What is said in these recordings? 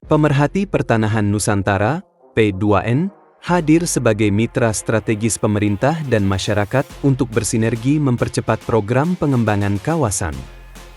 Pemerhati Pertanahan Nusantara, P2N, hadir sebagai mitra strategis pemerintah dan masyarakat untuk bersinergi mempercepat program pengembangan kawasan.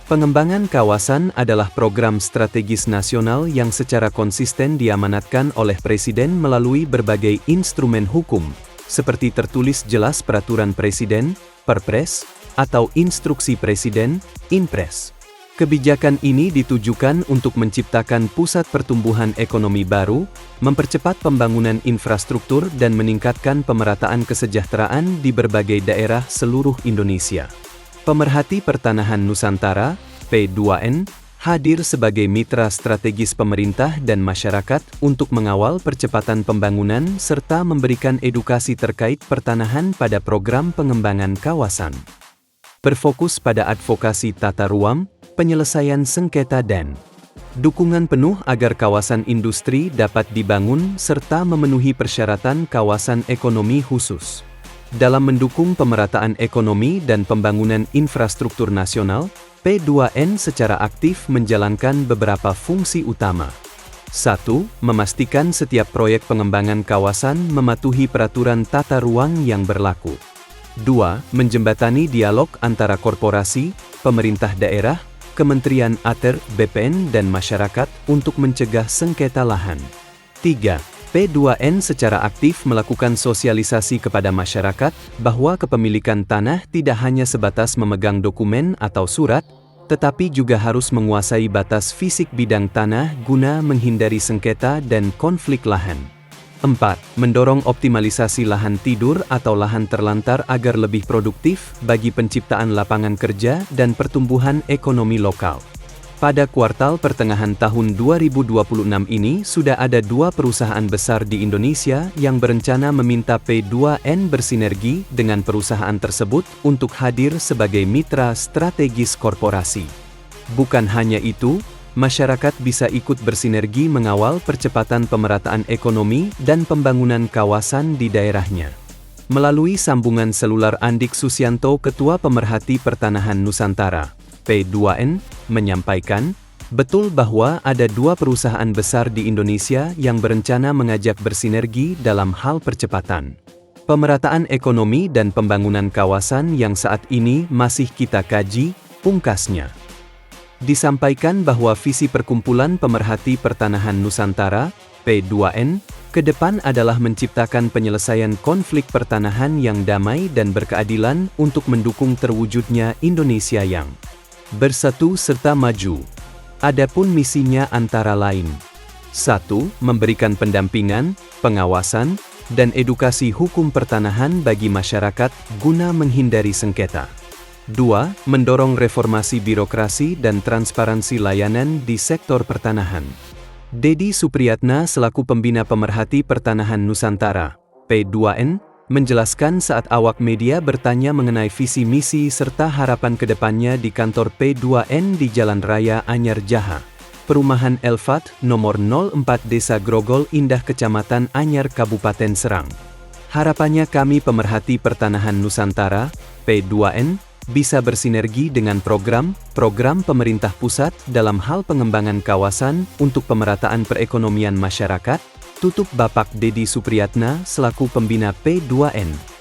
Pengembangan kawasan adalah program strategis nasional yang secara konsisten diamanatkan oleh Presiden melalui berbagai instrumen hukum, seperti tertulis jelas Peraturan Presiden, Perpres, atau Instruksi Presiden, Inpres. Kebijakan ini ditujukan untuk menciptakan pusat pertumbuhan ekonomi baru, mempercepat pembangunan infrastruktur dan meningkatkan pemerataan kesejahteraan di berbagai daerah seluruh Indonesia. Pemerhati Pertanahan Nusantara, P2N, hadir sebagai mitra strategis pemerintah dan masyarakat untuk mengawal percepatan pembangunan serta memberikan edukasi terkait pertanahan pada program pengembangan kawasan. Berfokus pada advokasi tata ruang, penyelesaian sengketa dan dukungan penuh agar kawasan industri dapat dibangun serta memenuhi persyaratan kawasan ekonomi khusus. Dalam mendukung pemerataan ekonomi dan pembangunan infrastruktur nasional, P2N secara aktif menjalankan beberapa fungsi utama. 1. Memastikan setiap proyek pengembangan kawasan mematuhi peraturan tata ruang yang berlaku. 2. Menjembatani dialog antara korporasi, pemerintah daerah, Kementerian ATR, BPN dan masyarakat untuk mencegah sengketa lahan. 3. P2N secara aktif melakukan sosialisasi kepada masyarakat bahwa kepemilikan tanah tidak hanya sebatas memegang dokumen atau surat, tetapi juga harus menguasai batas fisik bidang tanah guna menghindari sengketa dan konflik lahan. 4. Mendorong optimalisasi lahan tidur atau lahan terlantar agar lebih produktif bagi penciptaan lapangan kerja dan pertumbuhan ekonomi lokal. Pada kuartal pertengahan tahun 2026 ini sudah ada 2 perusahaan besar di Indonesia yang berencana meminta P2N bersinergi dengan perusahaan tersebut untuk hadir sebagai mitra strategis korporasi. Bukan hanya itu, masyarakat bisa ikut bersinergi mengawal percepatan pemerataan ekonomi dan pembangunan kawasan di daerahnya. Melalui sambungan selular Andik Susianto, Ketua Pemerhati Pertanahan Nusantara, P2N, menyampaikan, betul bahwa ada 2 perusahaan besar di Indonesia yang berencana mengajak bersinergi dalam hal percepatan pemerataan ekonomi dan pembangunan kawasan yang saat ini masih kita kaji, pungkasnya. Disampaikan bahwa visi Perkumpulan Pemerhati Pertanahan Nusantara, P2N, ke depan adalah menciptakan penyelesaian konflik pertanahan yang damai dan berkeadilan untuk mendukung terwujudnya Indonesia yang bersatu serta maju. Adapun misinya antara lain: 1. Memberikan pendampingan, pengawasan, dan edukasi hukum pertanahan bagi masyarakat guna menghindari sengketa. 2. Mendorong reformasi birokrasi dan transparansi layanan di sektor pertanahan. Dedi Supriyatna selaku Pembina Pemerhati Pertanahan Nusantara, P2N, menjelaskan saat awak media bertanya mengenai visi misi serta harapan kedepannya di kantor P2N di Jalan Raya Anyar Jaha, Perumahan Elfat, nomor 04 Desa Grogol Indah, Kecamatan Anyar, Kabupaten Serang. Harapannya kami Pemerhati Pertanahan Nusantara, P2N, bisa bersinergi dengan program pemerintah pusat dalam hal pengembangan kawasan untuk pemerataan perekonomian masyarakat, tutup Bapak Dedi Supriyatna selaku Pembina P2N.